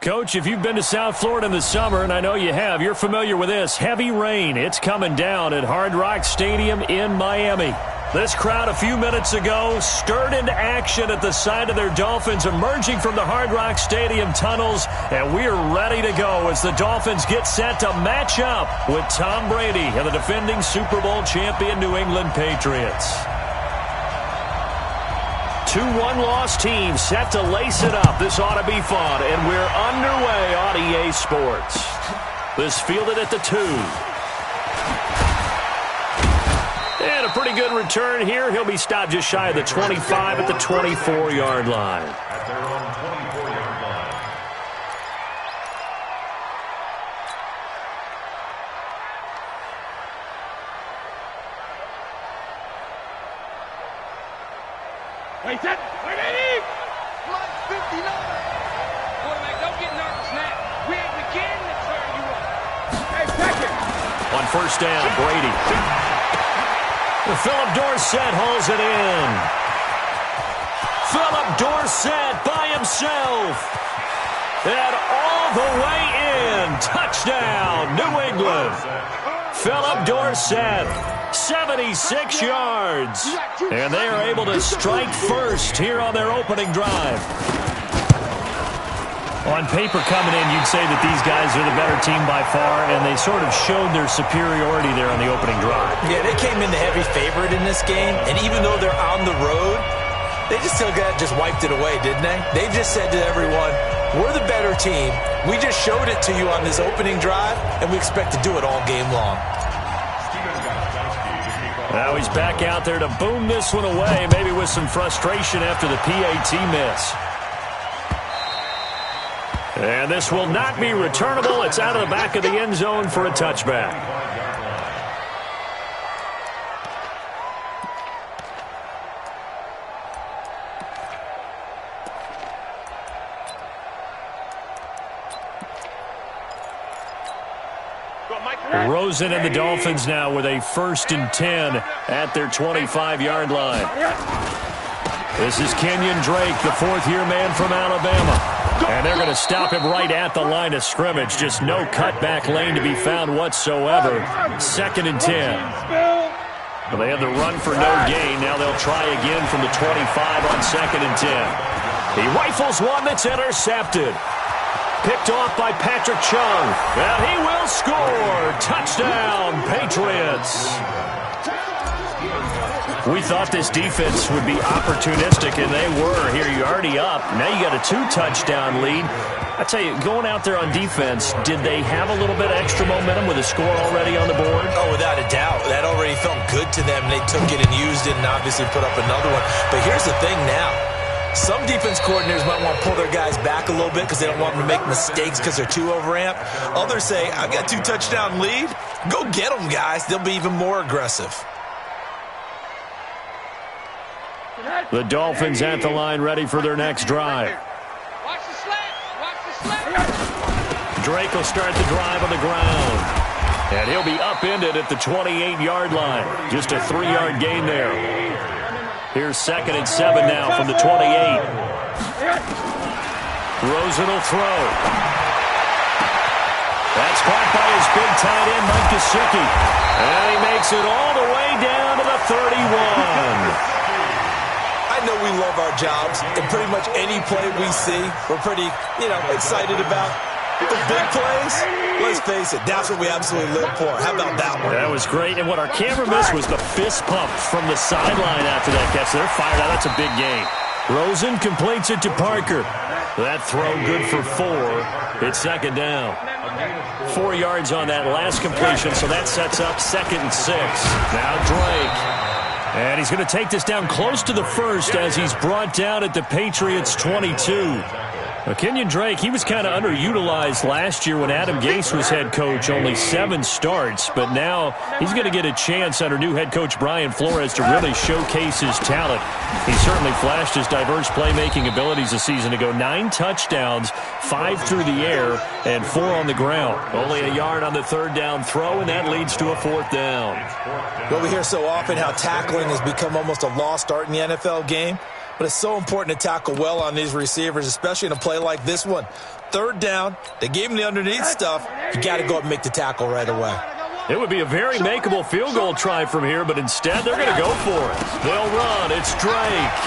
Coach, if you've been to South Florida in the summer, and I know you have, you're familiar with this. Heavy rain. It's coming down at Hard Rock Stadium in Miami. This crowd a few minutes ago stirred into action at the side of their Dolphins emerging from the Hard Rock Stadium tunnels, and we're ready to go as the Dolphins get set to match up with Tom Brady and the defending Super Bowl champion New England Patriots. Two one-loss teams set to lace it up. This ought to be fun, and we're underway on EA Sports. This fielded at the 2. And a pretty good return here. He'll be stopped just shy of the 25 at the 24-yard line. At their own 24-yard line. Wait, that. Wait, Block 59. Quarterback, don't get nervous now. We ain't beginning to turn you up. Hey, second. On first down, Brady. Philip Dorsett hauls it in. Philip Dorsett by himself. And all the way in. Touchdown, New England. Philip Dorsett, 76 yards. And they are able to strike first here on their opening drive. On paper coming in, you'd say that these guys are the better team by far, and they sort of showed their superiority there on the opening drive. Yeah, they came in the heavy favorite in this game, and even though they're on the road, they just wiped it away, didn't they? They just said to everyone, we're the better team. We just showed it to you on this opening drive, and we expect to do it all game long. Now he's back out there to boom this one away, maybe with some frustration after the PAT miss. And this will not be returnable. It's out of the back of the end zone for a touchback. Rosen and the Dolphins now with a 1st and 10 at their 25-yard line. This is Kenyon Drake, the 4th-year man from Alabama. And they're going to stop him right at the line of scrimmage. Just no cutback lane to be found whatsoever. 2nd and 10. Well, they had the run for no gain. Now they'll try again from the 25 on 2nd and 10. He rifles one that's intercepted. Picked off by Patrick Chung. And he will score. Touchdown, Patriots. We thought this defense would be opportunistic, and they were. Here, you're already up. Now you got a 2-touchdown lead. I tell you, going out there on defense, did they have a little bit of extra momentum with a score already on the board? Oh, without a doubt. That already felt good to them. They took it and used it and obviously put up another one. But here's the thing now. Some defense coordinators might want to pull their guys back a little bit because they don't want them to make mistakes because they're too overamped. Others say, I've got 2-touchdown lead. Go get them, guys. They'll be even more aggressive. The Dolphins at the line ready for their next drive. Watch the slant. Watch the slant. Drake will start the drive on the ground. And he'll be upended at the 28-yard line. Just a 3-yard gain there. Here's 2nd and 7 now from the 28. Rosen will throw. That's caught by his big tight end, Mike Gesicki. And he makes it all the way down to the 31. I know we love our jobs, and pretty much any play we see, we're pretty, excited about. The big plays, let's face it, that's what we absolutely live for. How about that one? That was great, and what our camera missed was the fist pump from the sideline after that catch. They're fired out. That's a big gain. Rosen completes it to Parker. That throw good for 4. It's 2nd down. 4 yards on that last completion, so that sets up 2nd and 6. Now Drake. And he's going to take this down close to the 1st as he's brought down at the Patriots' 22. Kenyon Drake, he was kind of underutilized last year when Adam Gase was head coach, only 7 starts, but now he's going to get a chance under new head coach Brian Flores to really showcase his talent. He certainly flashed his diverse playmaking abilities a season ago. 9 touchdowns, 5 through the air, and 4 on the ground. Only a yard on the 3rd down throw, and that leads to a 4th down. Well, we hear so often how tackling has become almost a lost art in the NFL game. but it's so important to tackle well on these receivers, especially in a play like this one. Third down, they gave him the underneath stuff. You got to go up and make the tackle right away. It would be a very makeable field goal try from here, but instead they're going to go for it. They'll run. It's Drake.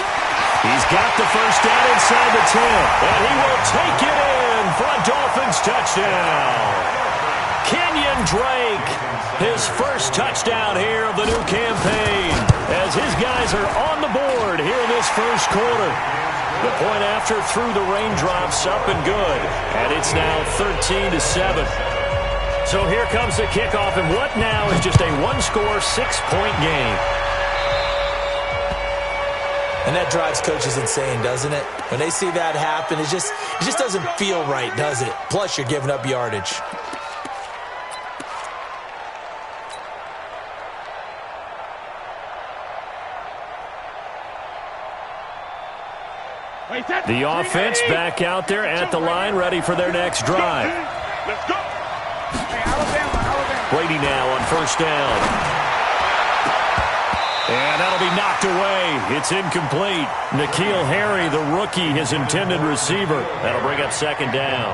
He's got the first down inside the 10, and he will take it in for a Dolphins touchdown. Kenyon Drake, his first touchdown here of the new campaign, as his guys are on the board here in this first quarter. The point after through the raindrops, up and good, and it's now 13-7. So here comes the kickoff, and what now is just a one-score, 6-point game. And that drives coaches insane, doesn't it? When they see that happen, it just doesn't feel right, does it? Plus, you're giving up yardage. The offense back out there at the line, ready for their next drive. Let's go. Hey, Alabama. Brady now on first down. And that'll be knocked away. It's incomplete. N'Keal Harry, the rookie, his intended receiver. That'll bring up second down.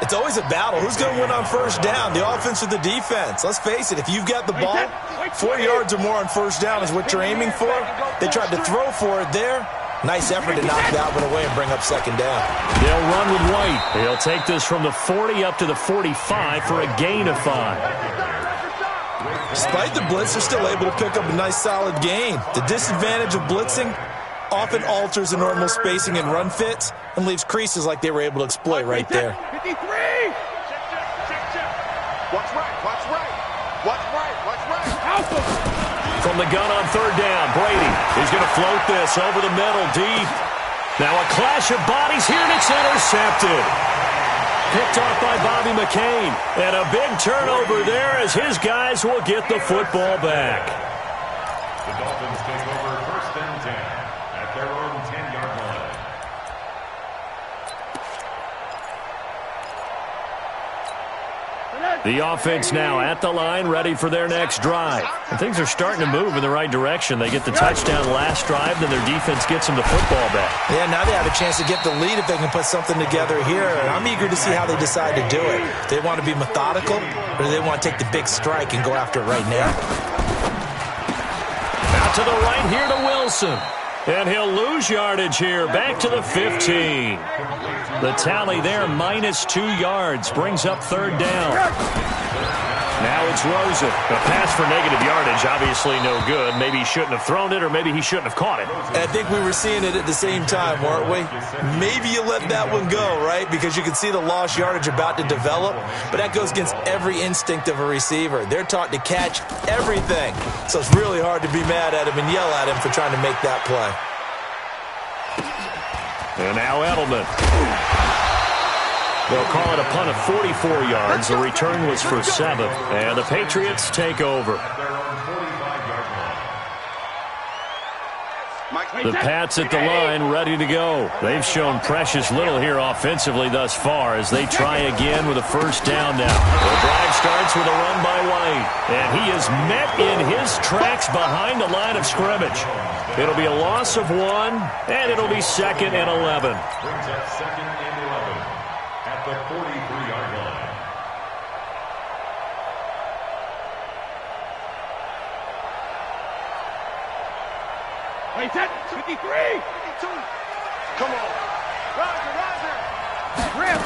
It's always a battle. Who's going to win on first down, the offense or the defense? Let's face it, if you've got the ball, 4 yards or more on first down is what you're aiming for. They tried to throw for it there. Nice effort to knock that one away and bring up second down. They'll run with White. They'll take this from the 40 up to the 45 for a gain of 5. Despite the blitz, they're still able to pick up a nice solid gain. The disadvantage of blitzing often alters the normal spacing and run fits and leaves creases like they were able to exploit right there. 53. Watch right. Alpha. From the gun on third down, Brady is going to float this over the middle, deep. Now a clash of bodies here, and it's intercepted. Picked off by Bobby McCain. And a big turnover there as his guys will get the football back. The Dolphins take over first and 10 at their own 10-yard line. The offense now at the line, ready for their next drive. And things are starting to move in the right direction. They get the touchdown last drive, then their defense gets them the football back. Yeah, now they have a chance to get the lead if they can put something together here. And I'm eager to see how they decide to do it. Do they want to be methodical, or do they want to take the big strike and go after it right now? Out to the right here to Wilson. And he'll lose yardage here, back to the 15. The tally there, -2 yards, brings up third down. Now it's Rosen. A pass for negative yardage, obviously no good. Maybe he shouldn't have thrown it, or maybe he shouldn't have caught it. I think we were seeing it at the same time, weren't we? Maybe you let that one go, right? Because you can see the lost yardage about to develop, but that goes against every instinct of a receiver. They're taught to catch everything, so it's really hard to be mad at him and yell at him for trying to make that play. And now Edelman. They'll call it a punt of 44 yards. The return was for 7. And the Patriots take over. The Pats at the line, ready to go. They've shown precious little here offensively thus far as they try again with a first down now. The drive starts with a run by White. And he is met in his tracks behind the line of scrimmage. It'll be a loss of 1, and it'll be 2nd and 11. Brings up 2nd and 11 at the 43-yard line. Wait, that 53. 52. Come on. Roger. Rip.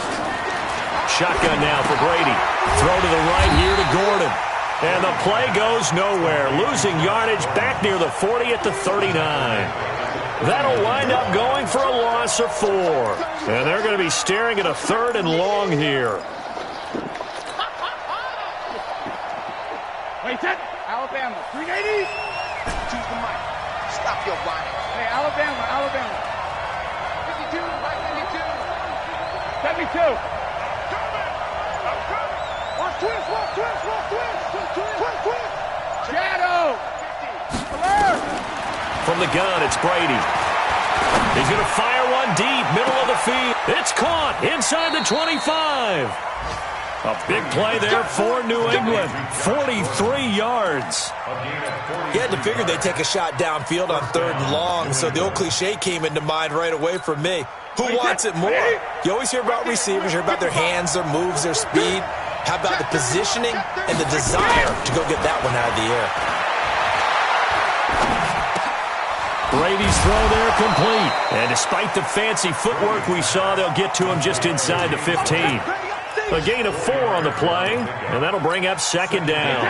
Shotgun now for Brady. Throw to the right here to Gordon. And the play goes nowhere. Losing yardage back near the 40 at the 39. That'll wind up going for a loss of 4. And they're going to be staring at a 3rd and long here. Wait, that Alabama. 380. Choose the mic. Stop your whining. Hey, Alabama. 52, right 52. 72. Watch twist. Shadow. Alert. From the gun, it's Brady. He's going to fire one deep, middle of the field. It's caught inside the 25. A big play there for New England. 43 yards. You had to figure they'd take a shot downfield on 3rd and long, so the old cliche came into mind right away for me. Who wants it more? You always hear about receivers, hear about their hands, their moves, their speed. How about the positioning and the desire to go get that one out of the air? Brady's throw there complete. And despite the fancy footwork we saw, they'll get to him just inside the 15. A gain of 4 on the play, and that'll bring up 2nd down.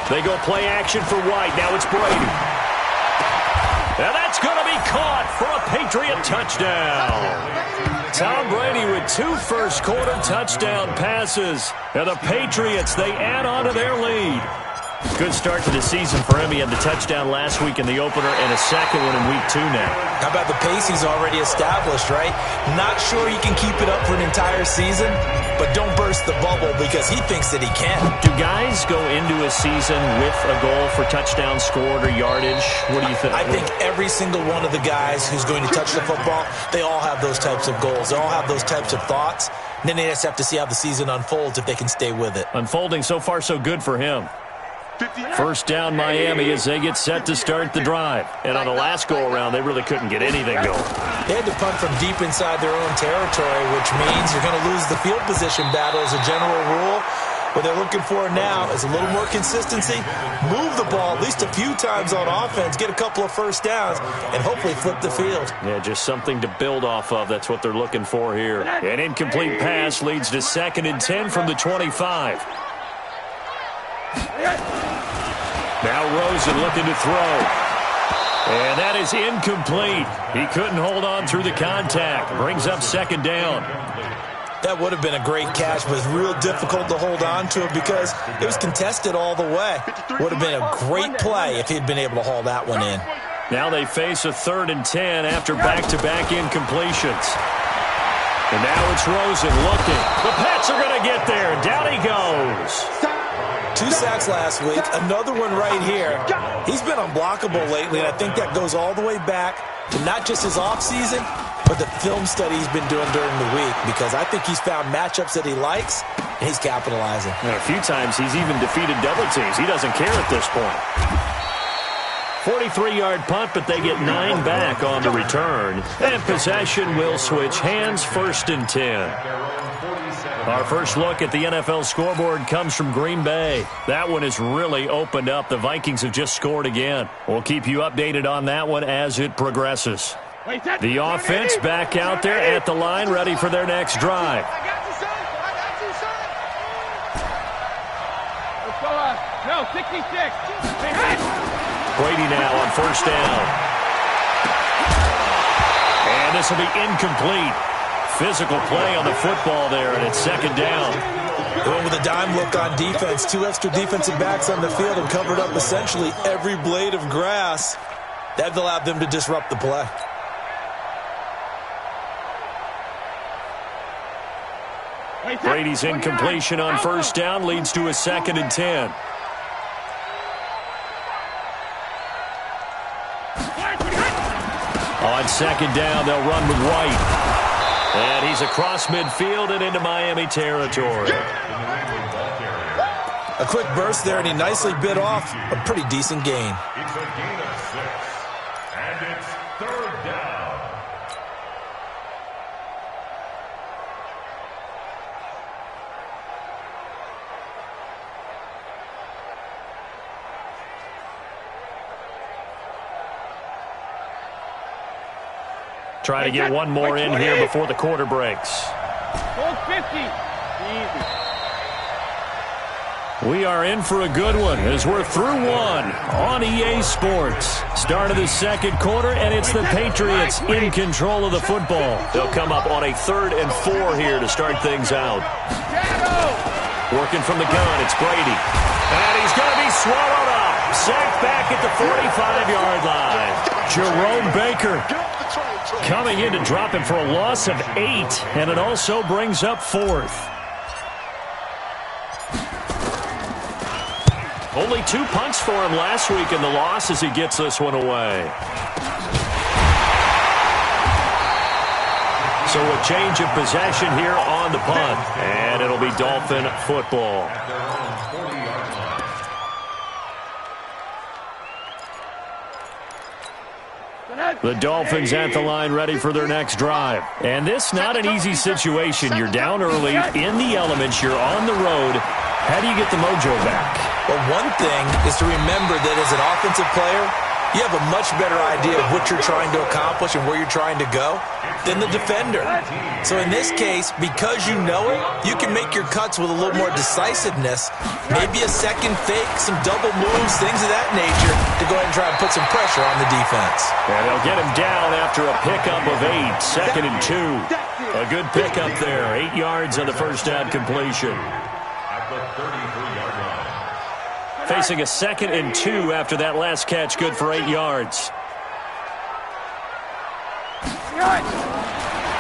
They go play action for White. Now it's Brady. Now that's going to be caught for a Patriot touchdown. Tom Brady with 2 first-quarter touchdown passes. And the Patriots, they add on to their lead. Good start to the season for him. He had the touchdown last week in the opener and a second one in week 2 now. How about the pace he's already established, right? Not sure he can keep it up for an entire season, but don't burst the bubble because he thinks that he can. Do guys go into a season with a goal for touchdowns scored or yardage? What do you think? I think every single one of the guys who's going to touch the football, they all have those types of goals. They all have those types of thoughts. And then they just have to see how the season unfolds if they can stay with it. Unfolding so far so good for him. First down Miami as they get set to start the drive. And on the last go-around, they really couldn't get anything going. They had to punt from deep inside their own territory, which means you're going to lose the field position battle as a general rule. What they're looking for now is a little more consistency, move the ball at least a few times on offense, get a couple of first downs, and hopefully flip the field. Yeah, just something to build off of. That's what they're looking for here. An incomplete pass leads to 2nd and 10 from the 25. Now Rosen looking to throw. And that is incomplete. He couldn't hold on through the contact. Brings up 2nd down. That would have been a great catch, but it's real difficult to hold on to it because it was contested all the way. Would have been a great play if he'd been able to haul that one in. Now they face a 3rd and 10 after back-to-back incompletions. And now it's Rosen looking. The Pats are going to get there. Down he goes. 2 sacks last week, another one right here. He's been unblockable lately, and I think that goes all the way back to not just his offseason, but the film study he's been doing during the week, because I think he's found matchups that he likes, and he's capitalizing. And a few times he's even defeated double teams. He doesn't care at this point. 43-yard punt, but they get 9 back on the return. And possession will switch hands, 1st and 10. Our first look at the NFL scoreboard comes from Green Bay. That one has really opened up. The Vikings have just scored again. We'll keep you updated on that one as it progresses. The offense back out there at the line, ready for their next drive. No, 66. Brady now on 1st down. And this will be incomplete. Physical play on the football there, and it's 2nd down. Going with a dime look on defense. 2 extra defensive backs on the field and covered up essentially every blade of grass. That allowed them to disrupt the play. Brady's incompletion on 1st down leads to a 2nd and 10. On 2nd down, they'll run with White. And he's across midfield and into Miami territory. A quick burst there, and he nicely bit off a pretty decent gain. It's a gain of 6. And it's 3rd down. Try to get one more in here before the quarter breaks. Goal 50. Easy. We are in for a good one as we're through one on EA Sports. Start of the 2nd quarter, and it's the Patriots in control of the football. They'll come up on a 3rd and 4 here to start things out. Working from the gun, it's Brady. And he's going to be swallowed up. Sacked back at the 45-yard line. Jerome Baker coming in to drop him for a loss of 8, and it also brings up 4th. Only 2 punts for him last week in the loss as he gets this one away. So a change of possession here on the punt. And it'll be Dolphin football. At their own 40-yard line. The Dolphins at the line ready for their next drive. And this not an easy situation. You're down early, in the elements, you're on the road. How do you get the mojo back? Well, one thing is to remember that as an offensive player, you have a much better idea of what you're trying to accomplish and where you're trying to go than the defender. So in this case, because you know it, you can make your cuts with a little more decisiveness, maybe a second fake, some double moves, things of that nature, to go ahead and try and put some pressure on the defense. And they'll get him down after a pickup of 8, 2nd and 2. A good pickup there, 8 yards on the first down completion. At the 33-yard line. Facing a 2nd and 2 after that last catch, good for 8 yards.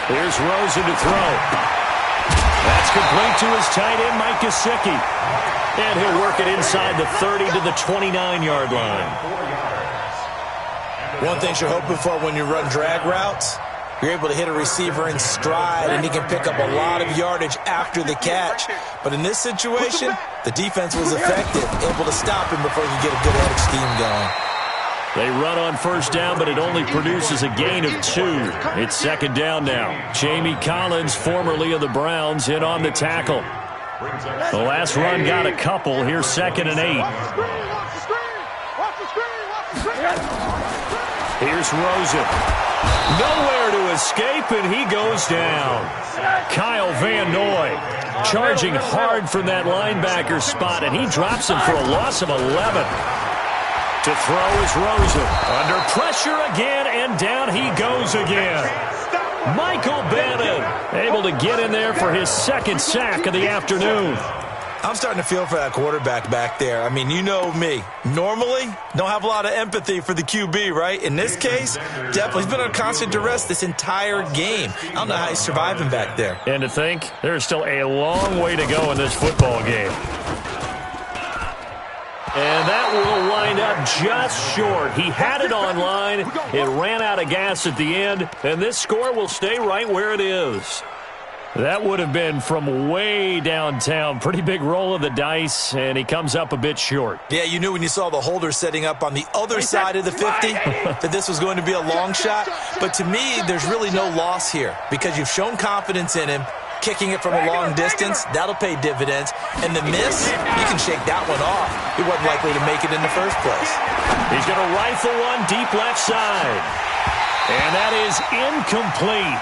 Here's Rosen to throw. That's complete to his tight end, Mike Gesicki. And he'll work it inside the 30 to the 29-yard line. One thing you're hoping for when you run drag routes, you're able to hit a receiver in stride, and he can pick up a lot of yardage after the catch. But in this situation, the defense was effective, able to stop him before he could get a good head of steam going. They run on first down, but it only produces a gain of 2. It's 2nd down now. Jamie Collins, formerly of the Browns, in on the tackle. The last run got a couple. Here's 2nd and 8. Here's Rosen. Nowhere to escape, and he goes down. Kyle Van Noy charging hard from that linebacker spot, and he drops him for a loss of 11. To throw is Rosen. Under pressure again, and down he goes again. Michael Bannon able to get in there for his 2nd sack of the afternoon. I'm starting to feel for that quarterback back there. I mean, you know me. Normally, don't have a lot of empathy for the QB, right? In this case, definitely. He's been on constant duress this entire game. I don't know how he's surviving back there. And to think, there's still a long way to go in this football game. And that will wind up just short. He had it online. It ran out of gas at the end, and this score will stay right where it is. That would have been from way downtown. Pretty big roll of the dice, and he comes up a bit short. Yeah, you knew when you saw the holder setting up on the other side of the 50 that this was going to be a long shot. But to me, there's really no loss here because you've shown confidence in him. Kicking it from a long distance, that'll pay dividends. And the miss, you can shake that one off. He wasn't likely to make it in the first place. He's going to rifle one deep left side. And that is incomplete.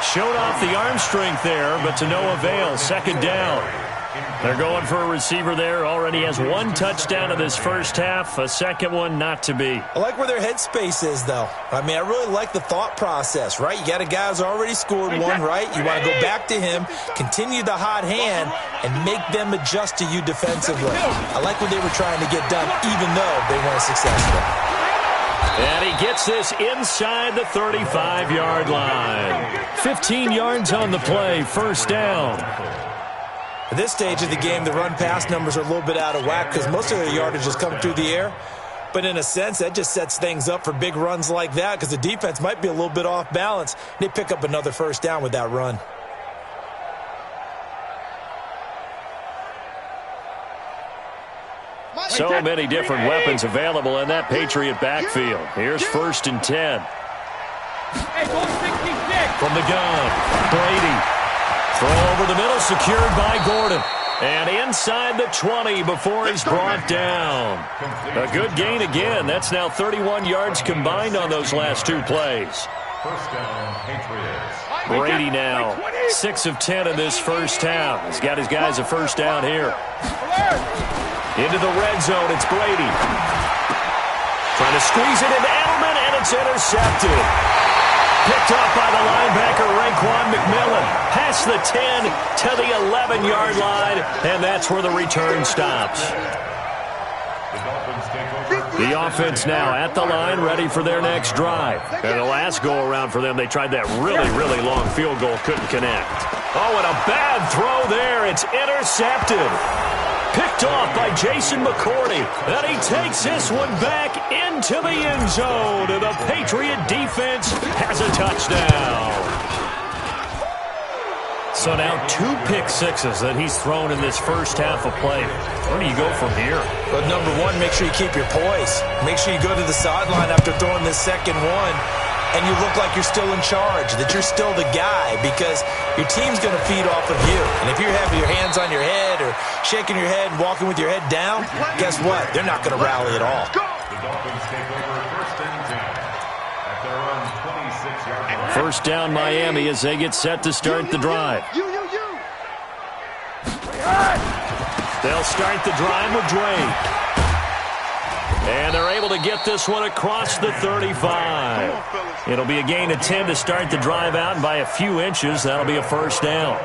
Showed off the arm strength there, but to no avail. 2nd down. They're going for a receiver there. Already has 1 touchdown in this first half. A second one not to be. I like where their headspace is, though. I mean, I really like the thought process, right? You got a guy who's already scored one, right? You want to go back to him, continue the hot hand, and make them adjust to you defensively. I like what they were trying to get done, even though they weren't successful. And he gets this inside the 35-yard line. 15 yards on the play, 1st down. At this stage of the game, the run-pass numbers are a little bit out of whack because most of their yardage has come through the air. But in a sense, that just sets things up for big runs like that because the defense might be a little bit off balance. They pick up another 1st down with that run. So many different weapons available in that Patriot backfield. Here's 1st and 10. From the gun, Brady. Throw over the middle, secured by Gordon. And inside the 20 before he's brought down. A good gain again. That's now 31 yards combined on those last 2 plays. 1st down, Patriots. Brady now 6 of 10 in this first half. He's got his guys a 1st down here. Into the red zone, it's Brady. Trying to squeeze it into Edelman, and it's intercepted. Picked off by the linebacker, Raekwon McMillan. Past the 10 to the 11-yard line, and that's where the return stops. The offense now at the line, ready for their next drive. And the last go-around for them, they tried that really, really long field goal, couldn't connect. Oh, and a bad throw there. It's intercepted. Picked off by Jason McCourty. And he takes this one back into the end zone. And the Patriot defense has a touchdown. So now 2 pick sixes that he's thrown in this first half of play. Where do you go from here? Well, number one, make sure you keep your poise. Make sure you go to the sideline after throwing this second one, and you look like you're still in charge, that you're still the guy, because your team's going to feed off of you. And if you're having your hands on your head or shaking your head and walking with your head down, guess what? They're not going to rally at all. The Dolphins take over first and 10 at their own 26-yard line. First down Miami as they get set to start the drive. They'll start the drive with Drake. And they're able to get this one across the 35. It'll be a gain of 10 to start the drive out, and by a few inches, that'll be a first down.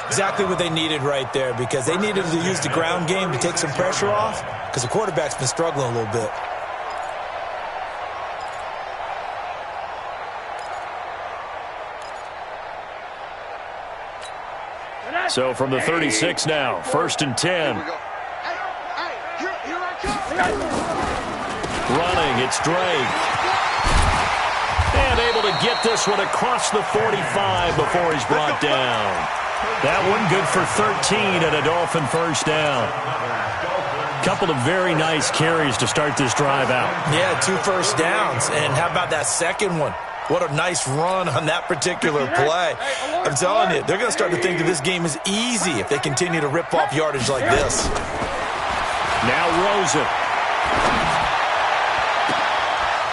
Exactly what they needed right there, because they needed to use the ground game to take some pressure off, because the quarterback's been struggling a little bit. So from the 36 now, first and 10. Running, it's Drake. And able to get this one across the 45 before he's brought down. That one good for 13 and a Dolphin first down. Couple of very nice carries to start this drive out. Yeah, 2 first downs. And how about that second one? What a nice run on that particular play. I'm telling you, they're going to start to think that this game is easy if they continue to rip off yardage like this. Now Rosen.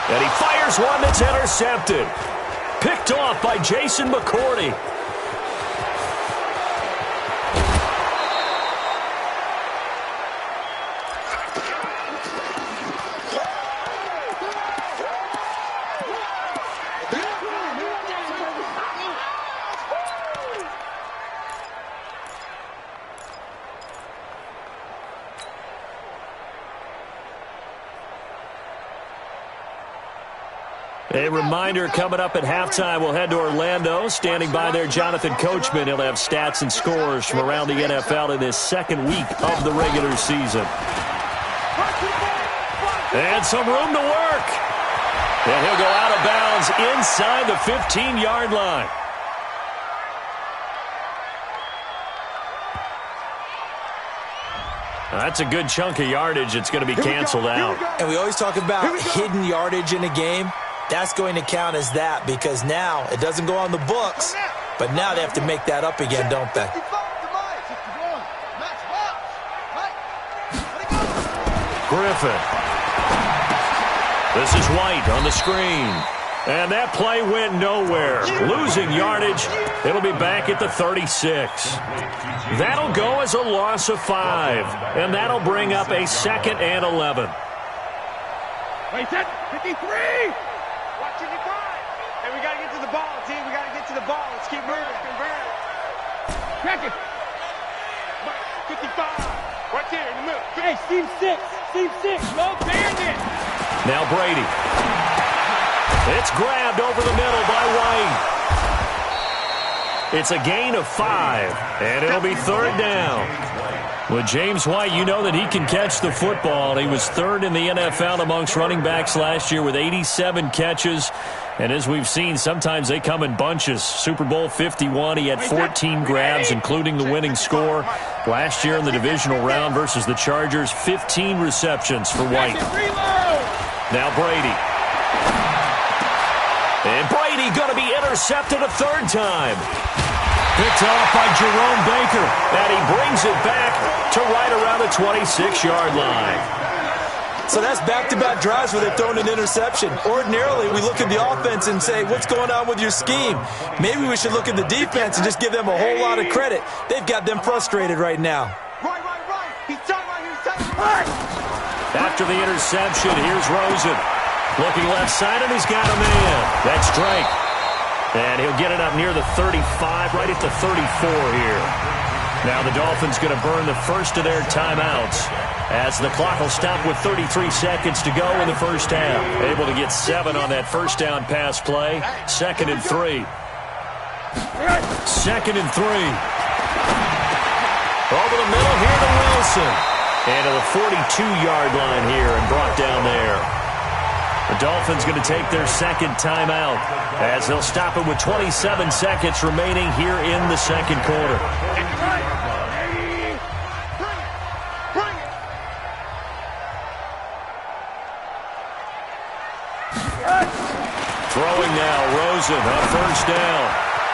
And he fires one that's intercepted. Picked off by Jason McCourty. A reminder, coming up at halftime, we'll head to Orlando. Standing by there, Jonathan Coachman. He'll have stats and scores from around the NFL in this second week of the regular season. And some room to work. And he'll go out of bounds inside the 15-yard line. That's a good chunk of yardage. It's going to be canceled out. And we always talk about hidden yardage in a game. That's going to count as that, because now it doesn't go on the books, but now they have to make that up again, don't they? Griffin. This is White on the screen. And that play went nowhere. Losing yardage. It'll be back at the 36. That'll go as a loss of 5. And that'll bring up a 2nd and 11. Wait, set, 53! Watching the time. Hey, we got to get to the ball, team. We got to get to the ball. Let's keep moving. Convert. Crack it. 55. Right there in the middle. Hey, Steve 6. Steve 6. No, bandit. Now Brady. It's grabbed over the middle by White. It's a gain of 5, and it'll be 3rd down. With James White, you know that he can catch the football. He was 3rd in the NFL amongst running backs last year with 87 catches. And as we've seen, sometimes they come in bunches. Super Bowl 51, he had 14 grabs, including the winning score. Last year in the divisional round versus the Chargers, 15 receptions for White. Now Brady. And Brady going to be intercepted a 3rd time. Picked off by Jerome Baker. And he brings it back to right around the 26-yard line. So that's back-to-back drives where they've thrown an interception. Ordinarily, we look at the offense and say, what's going on with your scheme? Maybe we should look at the defense and just give them a whole lot of credit. They've got them frustrated right now. Right. He's tight right here. He's tight right. After the interception, here's Rosen. Looking left side, and he's got a man. That's Drake. And he'll get it up near the 35, right at the 34 here. Now the Dolphins going to burn the first of their timeouts as the clock will stop with 33 seconds to go in the first half. Able to get 7 on that first down pass play. 2nd and 3. 2nd and 3. Over the middle here to Wilson. And to the 42-yard line here and brought down there. The Dolphins going to take their second timeout as they'll stop it with 27 seconds remaining here in the second quarter. Throwing now, Rosen on first down.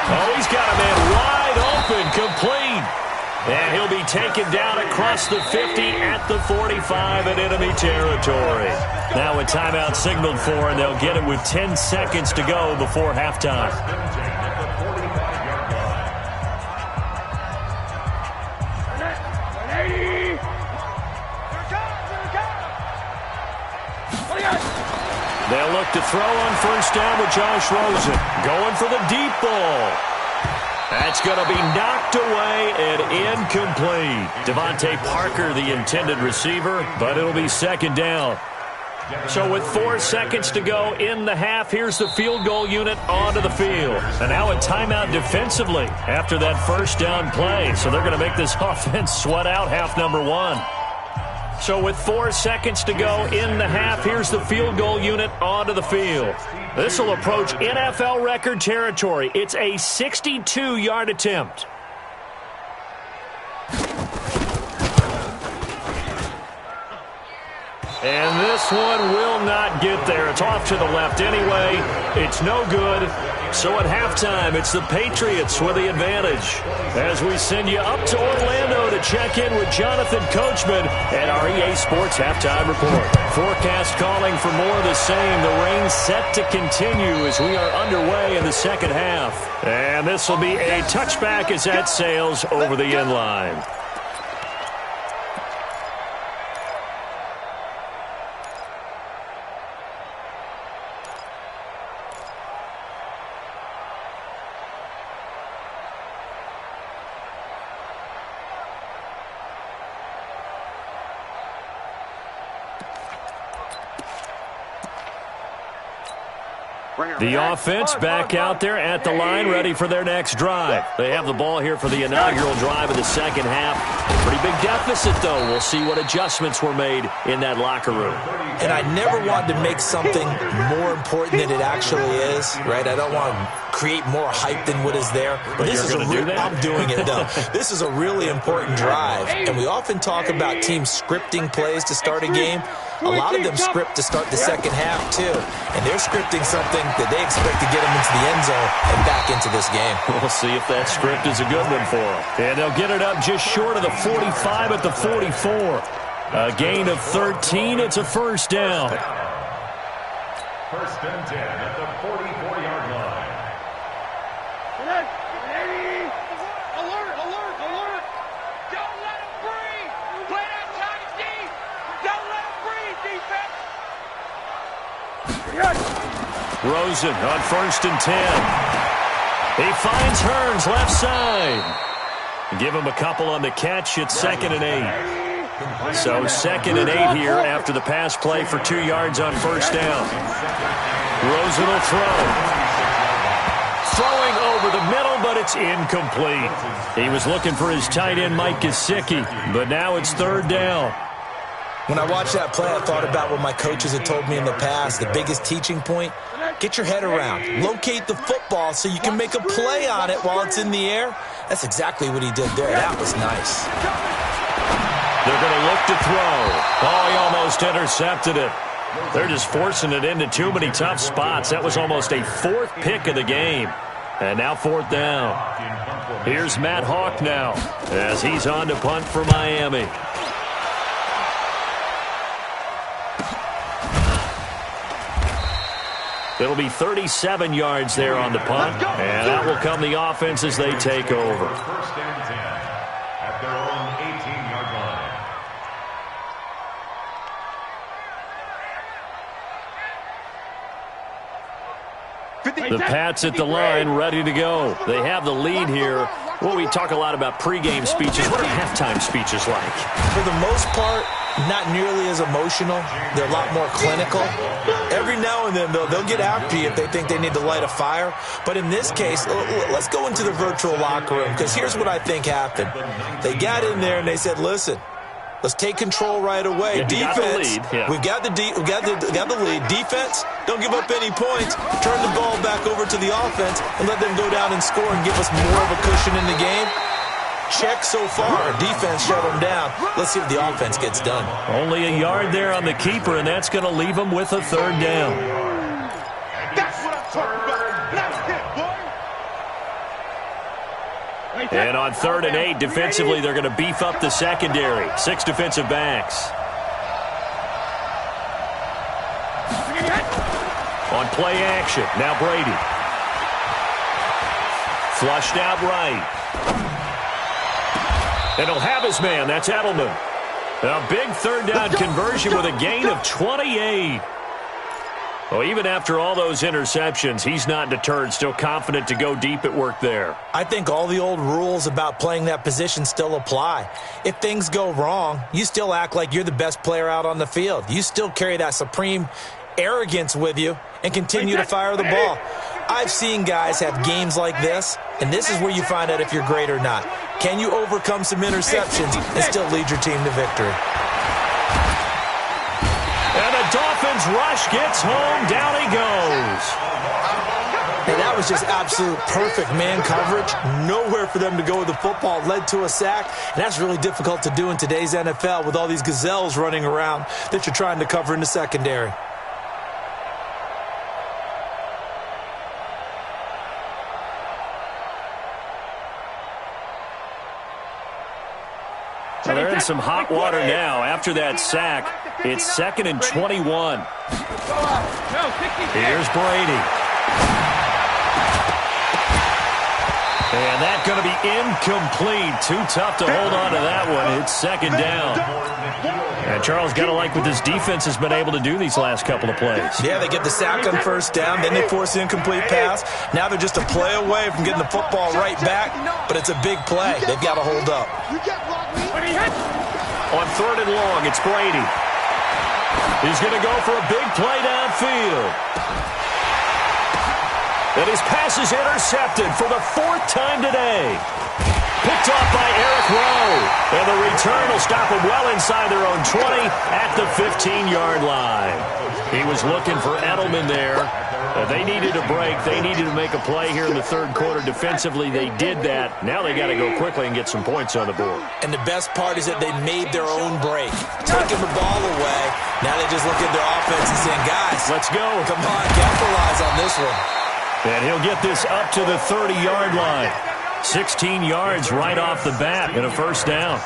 Oh, he's got a man wide open, complete. And he'll be taken down across the 50 at the 45 in enemy territory. Now a timeout signaled for, and they'll get it with 10 seconds to go before halftime. They'll look to throw on first down with Josh Rosen. Going for the deep ball. That's going to be knocked away and incomplete. Devontae Parker, the intended receiver, but it'll be second down. So with 4 seconds to go in the half, here's the field goal unit onto the field. And now a timeout defensively after that first down play. So they're going to make this offense sweat out half number one. So with 4 seconds to go in the half, here's the field goal unit onto the field. This will approach NFL record territory. It's a 62-yard attempt. And this one will not get there. It's off to the left anyway. It's no good. So at halftime, it's the Patriots with the advantage. As we send you up to Orlando to check in with Jonathan Coachman at our EA Sports Halftime Report. Forecast calling for more of the same. The rain set to continue as we are underway in the second half. And this will be a touchback as that sails over the end line. The offense back out there at the line, ready for their next drive. They have the ball here for the inaugural drive of the second half. Pretty big deficit, though. We'll see what adjustments were made in that locker room. And I never wanted to make something more important than it actually is, right? I don't want to create more hype than what is there. But this is I'm doing it, though. This is a really important drive. And we often talk about teams scripting plays to start a game. A lot of them script to start the second half, too. And they're scripting something that they expect to get them into the end zone and back into this game. We'll see if that script is a good one for them. And they'll get it up just short of the 45 at the 44. A gain of 13. It's a first down. First and 10 at the 44-yard line. Alert, alert, alert. Don't let him breathe. Play that tight deep. Don't let him breathe, defense. Rosen on first and 10. He finds Hearns left side. Give him a couple on the catch. It's second and 8. So second and 8 here after the pass play for 2 yards on first down. Rosen will throw. Throwing over the middle, but it's incomplete. He was looking for his tight end, Mike Gesicki, but now it's third down. When I watched that play, I thought about what my coaches had told me in the past. The biggest teaching point, get your head around. Locate the football so you can make a play on it while it's in the air. That's exactly what he did there. That was nice. They're going to look to throw. Oh, he almost intercepted it. They're just forcing it into too many tough spots. That was almost a fourth pick of the game. And now fourth down. Here's Matt Hawk now as he's on to punt for Miami. It'll be 37 yards there on the punt, and that will come the offense as they take over. First and 10 at their own 18-yard line. The Pats at the line, ready to go. They have the lead here. Well, we talk a lot about pregame speeches. What are halftime speeches like? For the most part, not nearly as emotional. They're a lot more clinical. Every now and then, they'll get after you if they think they need to light a fire. But in this case, let's go into the virtual locker room, because here's what I think happened. They got in there and they said, listen, Let's take control right away. Yeah, defense, we've got the lead. Defense, don't give up any points. Turn the ball back over to the offense and let them go down and score and give us more of a cushion in the game. Check so far. Defense shut them down. Let's see what the offense gets done. Only a yard there on the keeper, and that's going to leave them with a third down. That's what I'm talking about. That's it, boy. And on 3rd and 8, defensively, they're going to beef up the secondary. 6 defensive backs. On play action, now Brady. Flushed out right. And he'll have his man. That's Edelman. A big 3rd down conversion with a gain of 28. Well, even after all those interceptions, he's not deterred, still confident to go deep at work there. I think all the old rules about playing that position still apply. If things go wrong, you still act like you're the best player out on the field. You still carry that supreme arrogance with you and continue to fire the ball. I've seen guys have games like this, and this is where you find out if you're great or not. Can you overcome some interceptions and still lead your team to victory? And the Dolphins rush gets home. Down he goes. And that was just absolute perfect man coverage. Nowhere for them to go with the football. Led to a sack. And that's really difficult to do in today's NFL with all these gazelles running around that you're trying to cover in the secondary. Well, they're in some hot water now. After that sack, it's 2nd and 21. Here's Brady. And that's going to be incomplete. Too tough to hold on to that one. It's 2nd down. And Charles, got to like what this defense has been able to do these last couple of plays. Yeah, they get the sack on 1st down, then they force an incomplete pass. Now they're just a play away from getting the football right back, but it's a big play. They've got to hold up. On 3rd and long, it's Brady. He's going to go for a big play downfield. And his pass is intercepted for the 4th time today. Picked off by Eric Rowe. And the return will stop him well inside their own 20 at the 15-yard line. He was looking for Edelman there. They needed a break. They needed to make a play here in the 3rd quarter. Defensively, they did that. Now they got to go quickly and get some points on the board. And the best part is that they made their own break. Taking the ball away. Now they just look at their offense and saying, guys, let's go. Come on, capitalize on this one. And he'll get this up to the 30-yard line. 16 yards right off the bat and a 1st down.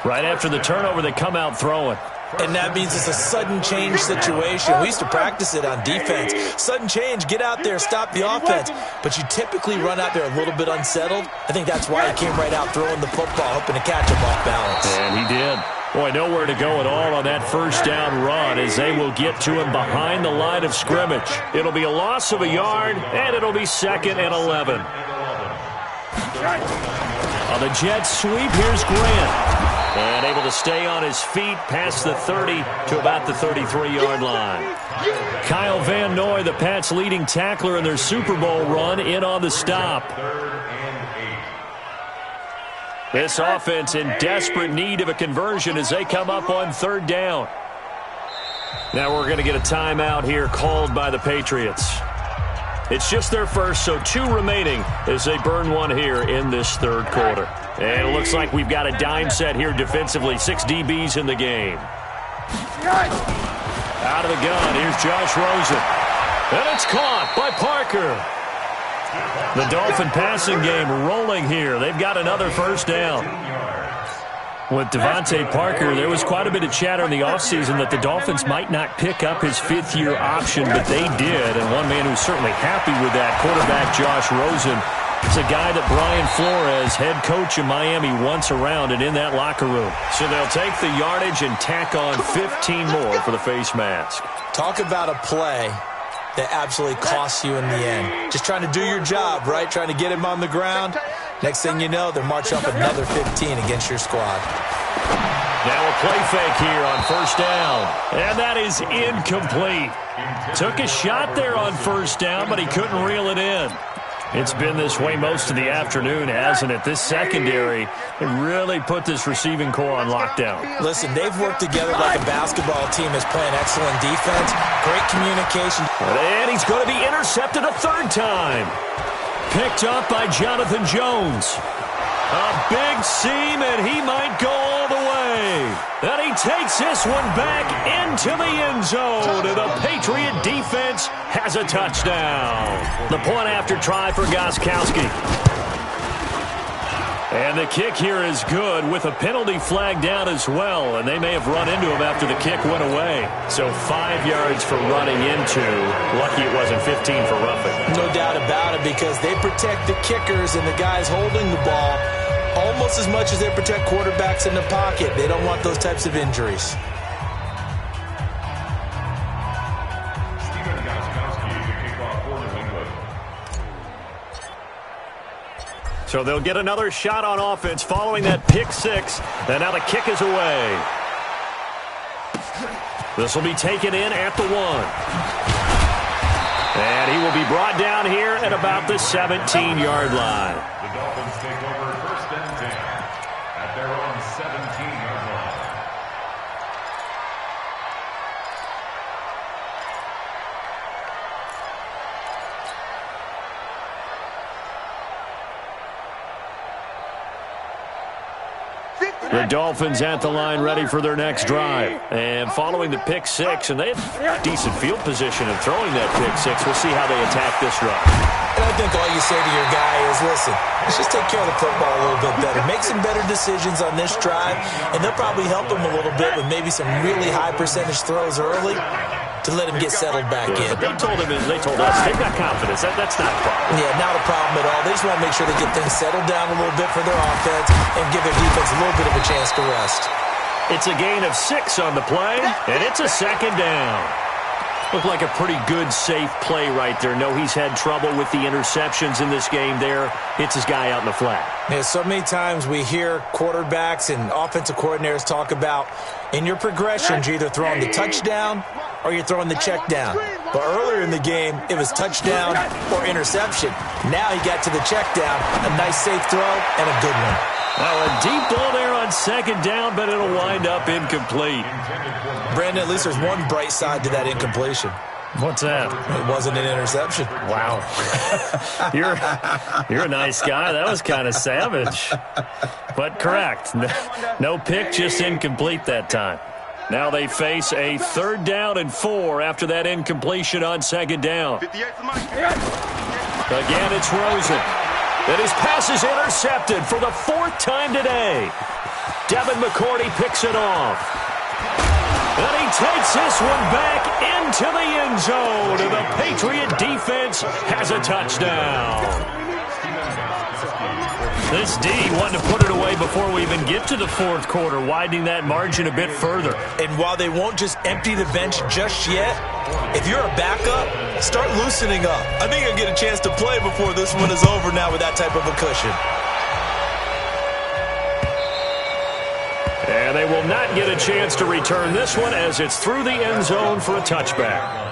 Right after the turnover, they come out throwing. And that means it's a sudden change situation. We used to practice it on defense. Sudden change, get out there, stop the offense. But you typically run out there a little bit unsettled. I think that's why he came right out throwing the football, hoping to catch him off balance. And he did. Boy, nowhere to go at all on that 1st down run as they will get to him behind the line of scrimmage. It'll be a loss of a yard, and it'll be 2nd and 11. On the jet sweep, here's Grant. And able to stay on his feet past the 30 to about the 33-yard line. Kyle Van Noy, the Pats' leading tackler in their Super Bowl run, in on the stop. This offense in desperate need of a conversion as they come up on 3rd down. Now we're going to get a timeout here called by the Patriots. It's just their first, so 2 remaining as they burn one here in this 3rd quarter. And it looks like we've got a dime set here defensively. 6 DBs in the game. Out of the gun, here's Josh Rosen. And it's caught by Parker. The Dolphin passing game rolling here. They've got another 1st down. With Devontae Parker, there was quite a bit of chatter in the offseason that the Dolphins might not pick up his 5th-year option, but they did. And one man who's certainly happy with that, quarterback Josh Rosen, is a guy that Brian Flores, head coach in Miami, wants around and in that locker room. So they'll take the yardage and tack on 15 more for the face mask. Talk about a play that absolutely costs you in the end. Just trying to do your job, right? Trying to get him on the ground. Next thing you know, they're marching up another 15 against your squad. Now a play fake here on 1st down. And that is incomplete. Took a shot there on 1st down, but he couldn't reel it in. It's been this way most of the afternoon, hasn't it? This secondary really put this receiving core on lockdown. Listen, they've worked together like a basketball team is playing excellent defense, great communication. And he's going to be intercepted a third time. Picked up by Jonathan Jones. A big seam, and he might go all the way. And he takes this one back into the end zone. And the Patriot defense has a touchdown. The point after try for Gostkowski. And the kick here is good with a penalty flag down as well. And they may have run into him after the kick went away. So 5 yards for running into. Lucky it wasn't 15 for roughing. No doubt about it, because they protect the kickers and the guys holding the ball almost as much as they protect quarterbacks in the pocket. They don't want those types of injuries. So they'll get another shot on offense following that pick six. And now the kick is away. This will be taken in at the 1. And he will be brought down here at about the 17-yard line. The Dolphins take over first and 10 at their own 17-yard line. The Dolphins at the line ready for their next drive. And following the pick six, and they have decent field position of throwing that pick six. We'll see how they attack this drive. And I think all you say to your guy is, listen, let's just take care of the football a little bit better. Make some better decisions on this drive, and they'll probably help him a little bit with maybe some really high percentage throws early to let him get settled back in. But they told us they've got confidence. That's not a problem. Yeah, not a problem at all. They just want to make sure they get things settled down a little bit for their offense and give their defense a little bit of a chance to rest. It's a gain of 6 on the play, and it's a second down. Looked like a pretty good, safe play right there. No, he's had trouble with the interceptions in this game there. Hits his guy out in the flat. Yeah, so many times we hear quarterbacks and offensive coordinators talk about in your progressions, you're either throwing the touchdown or you're throwing the check down. But earlier in the game, it was touchdown or interception. Now he got to the check down, a nice safe throw, and a good one. Well, a deep ball there on second down, but it'll wind up incomplete. Brandon, at least there's one bright side to that incompletion. What's that? It wasn't an interception. Wow. You're a nice guy. That was kind of savage. But correct. No pick, just incomplete that time. Now they face a 3rd down and 4 after that incompletion on second down. Again, it's Rosen. And his pass is intercepted for the 4th time today. Devin McCourty picks it off. And he takes this one back into the end zone. And the Patriot defense has a touchdown. This D wanting to put it away before we even get to the 4th quarter, widening that margin a bit further. And while they won't just empty the bench just yet, if you're a backup, start loosening up. I think you'll get a chance to play before this one is over now with that type of a cushion. And they will not get a chance to return this one as it's through the end zone for a touchback.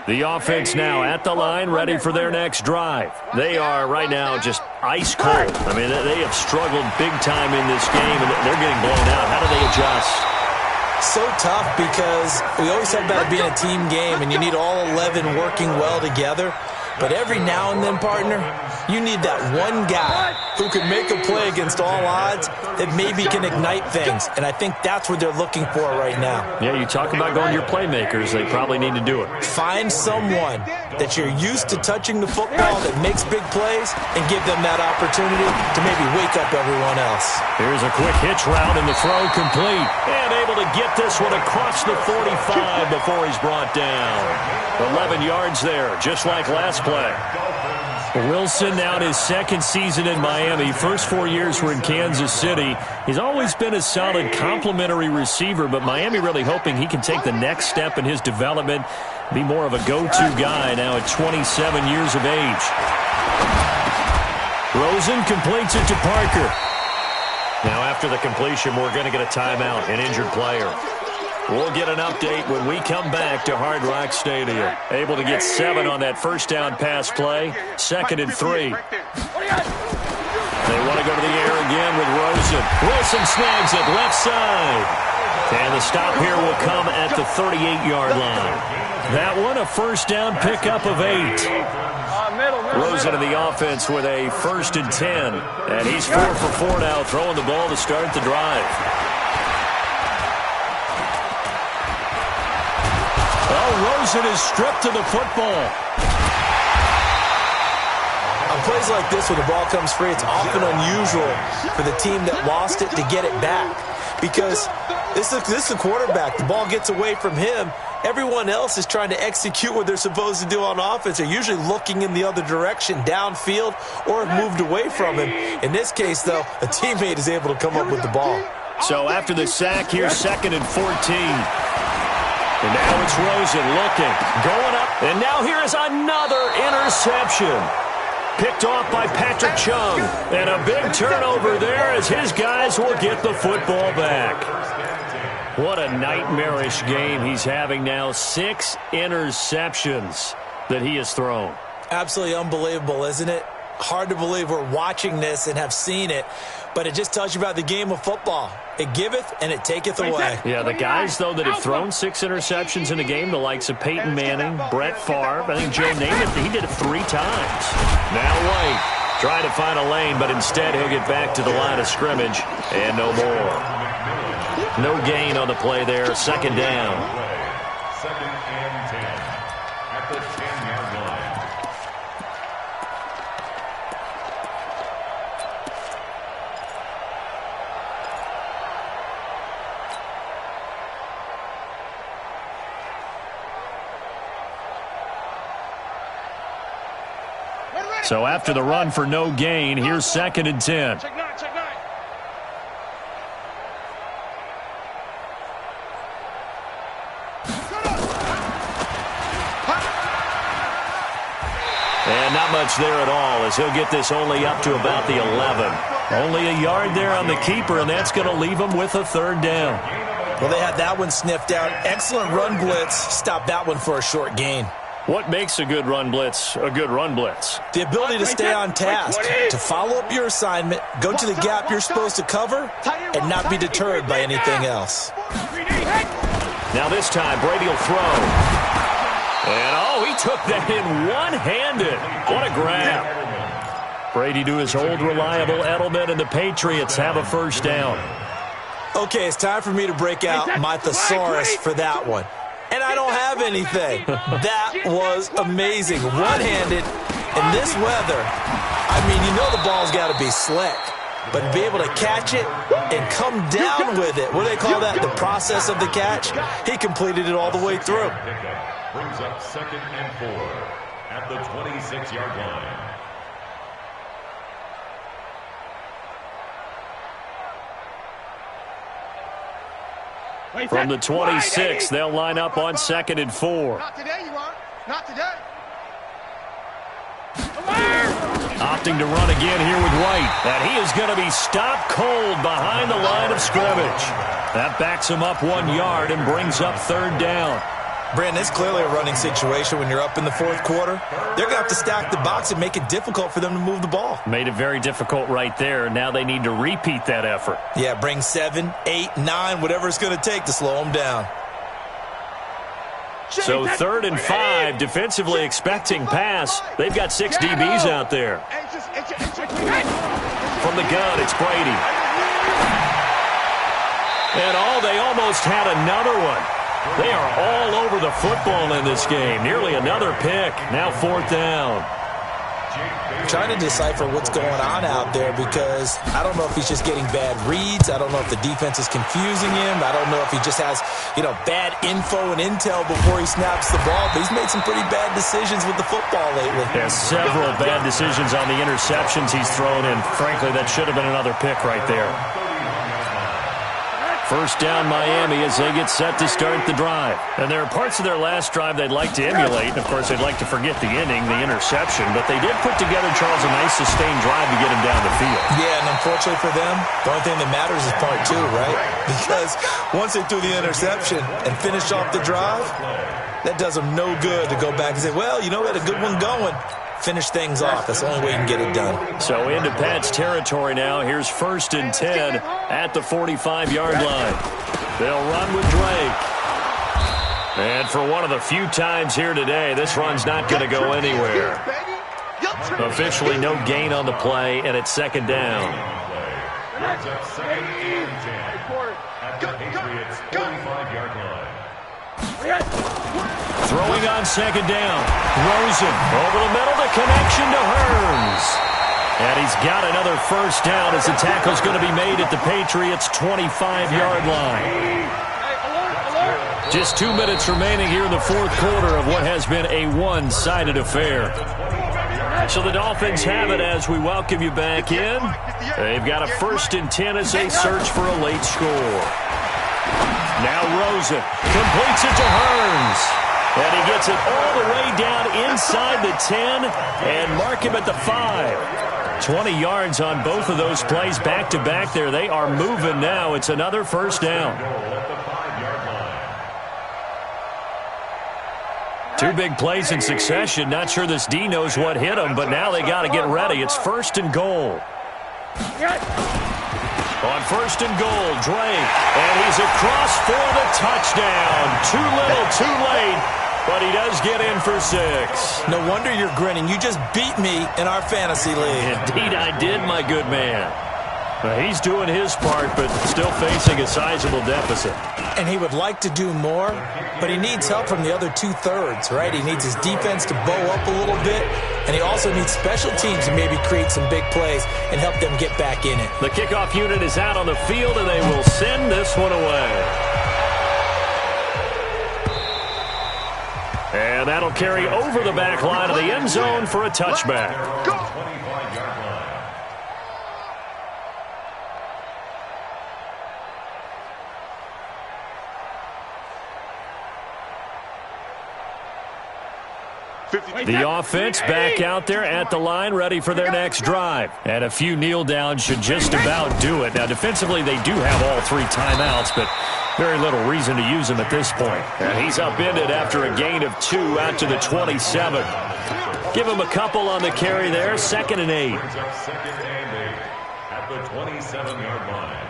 The offense now at the line, ready for their next drive. They are right now just ice cold. I mean, they have struggled big time in this game, and they're getting blown out. How do they adjust? So tough, because we always talk about it being a team game, and you need all 11 working well together. But every now and then, partner, you need that one guy who can make a play against all odds that maybe can ignite things. And I think that's what they're looking for right now. Yeah, you talk about going to your playmakers. They probably need to do it. Find someone that you're used to touching the football that makes big plays and give them that opportunity to maybe wake up everyone else. Here's a quick hitch route and the throw complete. And able to get this one across the 45 before he's brought down. 11 yards there, just like last play. Wilson now in his 2nd season in Miami. First 4 years were in Kansas City. He's always been a solid complementary receiver, but Miami really hoping he can take the next step in his development, be more of a go-to guy now at 27 years of age. Rosen completes it to Parker. Now after the completion, we're going to get a timeout, an injured player. We'll get an update when we come back to Hard Rock Stadium. Able to get 7 on that first down pass play. 2nd and 3. They want to go to the air again with Rosen. Wilson snags it left side. And the stop here will come at the 38-yard line. That one, a first down pickup of 8. Rosen in the offense with a 1st and 10. And he's 4 for 4 now, throwing the ball to start the drive. Oh, Rosen is stripped to the football. On plays like this, when the ball comes free, it's often unusual for the team that lost it to get it back. Because this is the quarterback. The ball gets away from him. Everyone else is trying to execute what they're supposed to do on offense. They're usually looking in the other direction, downfield, or have moved away from him. In this case, though, a teammate is able to come up with the ball. So after the sack, here's 2nd and 14. And now it's Rosen looking, going up, and now here is another interception. Picked off by Patrick Chung. And a big turnover there as his guys will get the football back. What a nightmarish game he's having now. 6 interceptions that he has thrown. Absolutely unbelievable, isn't it? Hard to believe we're watching this and have seen it, but it just tells you about the game of football. It giveth and it taketh away. Yeah, the guys, though, that have thrown 6 interceptions in a game, the likes of Peyton Manning, Brett Favre, I think Joe Namath, he did it 3 times. Now White trying to find a lane, but instead he'll get back to the line of scrimmage, and no more. No gain on the play there, 2nd down. 2nd and 10 at the 10-yard line. So after the run for no gain, here's 2nd and 10. Check 9, check 9. And not much there at all as he'll get this only up to about the 11. Only a yard there on the keeper, and that's going to leave him with a 3rd down. Well, they had that one sniffed out. Excellent run blitz. Stop that one for a short gain. What makes a good run blitz a good run blitz? The ability to stay on task, to follow up your assignment, go to the gap you're supposed to cover, and not be deterred by anything else. Now this time, Brady will throw. And, oh, he took that in one-handed. What a grab. Brady to his old reliable Edelman, and the Patriots have a 1st down. Okay, it's time for me to break out my thesaurus for that one. And I don't have anything. That was amazing. One-handed in this weather. I mean, you know the ball's got to be slick. But to be able to catch it and come down with it, what do they call that? The process of the catch? He completed it all the way through. Brings up 2nd and 4 at the 26-yard line. From the 26, they'll line up on 2nd and 4. Not today, you won't. Not today. Opting to run again here with White. And he is going to be stopped cold behind the line of scrimmage. That backs him up 1 yard and brings up 3rd down. Brandon, it's clearly a running situation when you're up in the 4th quarter. They're going to have to stack the box and make it difficult for them to move the ball. Made it very difficult right there. Now they need to repeat that effort. Yeah, bring 7, 8, 9, whatever it's going to take to slow them down. So 3rd and 5, defensively expecting pass. They've got 6 DBs out there. From the gun, it's Brady. And they almost had another one. They are all over the football in this game. Nearly another pick. Now 4th down. I'm trying to decipher what's going on out there because I don't know if he's just getting bad reads. I don't know if the defense is confusing him. I don't know if he just has, bad info and intel before he snaps the ball. But he's made some pretty bad decisions with the football lately. Yeah, several bad decisions on the interceptions he's thrown in. Frankly, that should have been another pick right there. First down Miami as they get set to start the drive. And there are parts of their last drive they'd like to emulate. And, of course, they'd like to forget the inning, the interception. But they did put together, Charles, a nice sustained drive to get him down the field. Yeah, and unfortunately for them, the only thing that matters is part two, right? Because once they threw the interception and finished off the drive, that does them no good to go back and say, well, you know, we had a good one going. Finish things off. That's the only way you can get it done. So into Pat's territory now. Here's 1st and 10 at the 45-yard line. They'll run with Drake. And for one of the few times here today, this run's not going to go anywhere. Officially no gain on the play, and it's 2nd down. It's up 2nd and 10 at the Patriots' 45-yard line. Throwing on 2nd down. Rosen over the middle. The connection to Hearns. And he's got another 1st down as the tackle's going to be made at the Patriots' 25-yard line. Just 2 minutes remaining here in the 4th quarter of what has been a one-sided affair. So the Dolphins have it as we welcome you back in. They've got a 1st and 10 as they search for a late score. Now Rosen completes it to Hearns. And he gets it all the way down inside the 10 and mark him at the 5. 20 yards on both of those plays back-to-back there. They are moving now. It's another 1st down. 2 big plays in succession. Not sure this D knows what hit him, but now they got to get ready. It's 1st and goal. On 1st and goal, Drake. And he's across for the touchdown. Too little, too late. But he does get in for 6. No wonder you're grinning. You just beat me in our fantasy league. Indeed I did, my good man. He's doing his part, but still facing a sizable deficit. And he would like to do more, but he needs help from the other 2/3, right? He needs his defense to bow up a little bit, and he also needs special teams to maybe create some big plays and help them get back in it. The kickoff unit is out on the field, and they will send this one away. And that'll carry over the back line of the end zone for a touchback. The offense back out there at the line, ready for their next drive. And a few kneel downs should just about do it. Now, defensively, they do have all 3 timeouts, but very little reason to use them at this point. And he's upended after a gain of 2 out to the 27. Give him a couple on the carry there. 2nd and 8. 2nd and 8 at the 27-yard line.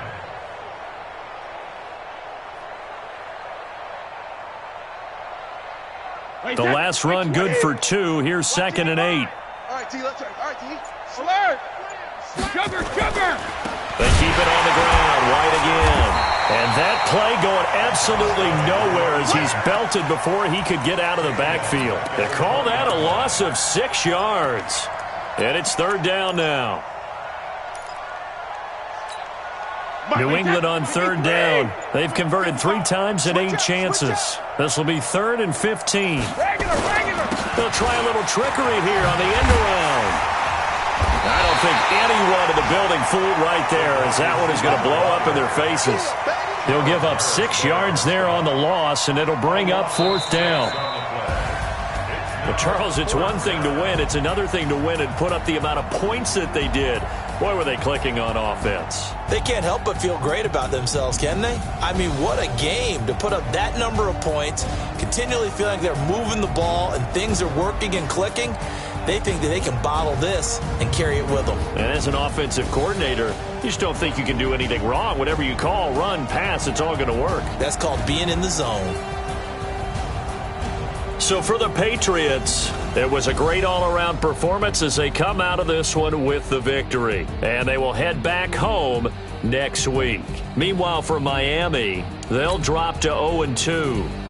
The last run good for 2. Here's 2nd and 8. All right, T, let's try. All right, T. Alert! Sugar! They keep it on the ground. White again. And that play going absolutely nowhere as he's belted before he could get out of the backfield. They call that a loss of 6 yards. And it's 3rd down now. New England on 3rd down. They've converted 3 times and 8 chances. This will be 3rd and 15. They'll try a little trickery here on the end around. I don't think anyone in the building fooled right there, as that one is going to blow up in their faces. They'll give up 6 yards there on the loss, and it'll bring up 4th down. Well, Charles, it's one thing to win. It's another thing to win and put up the amount of points that they did. Boy, were they clicking on offense. They can't help but feel great about themselves, can they? I mean, what a game to put up that number of points, continually feel like they're moving the ball and things are working and clicking. They think that they can bottle this and carry it with them. And as an offensive coordinator, you just don't think you can do anything wrong. Whatever you call, run, pass, it's all going to work. That's called being in the zone. So for the Patriots, it was a great all-around performance as they come out of this one with the victory. And they will head back home next week. Meanwhile, for Miami, they'll drop to 0-2.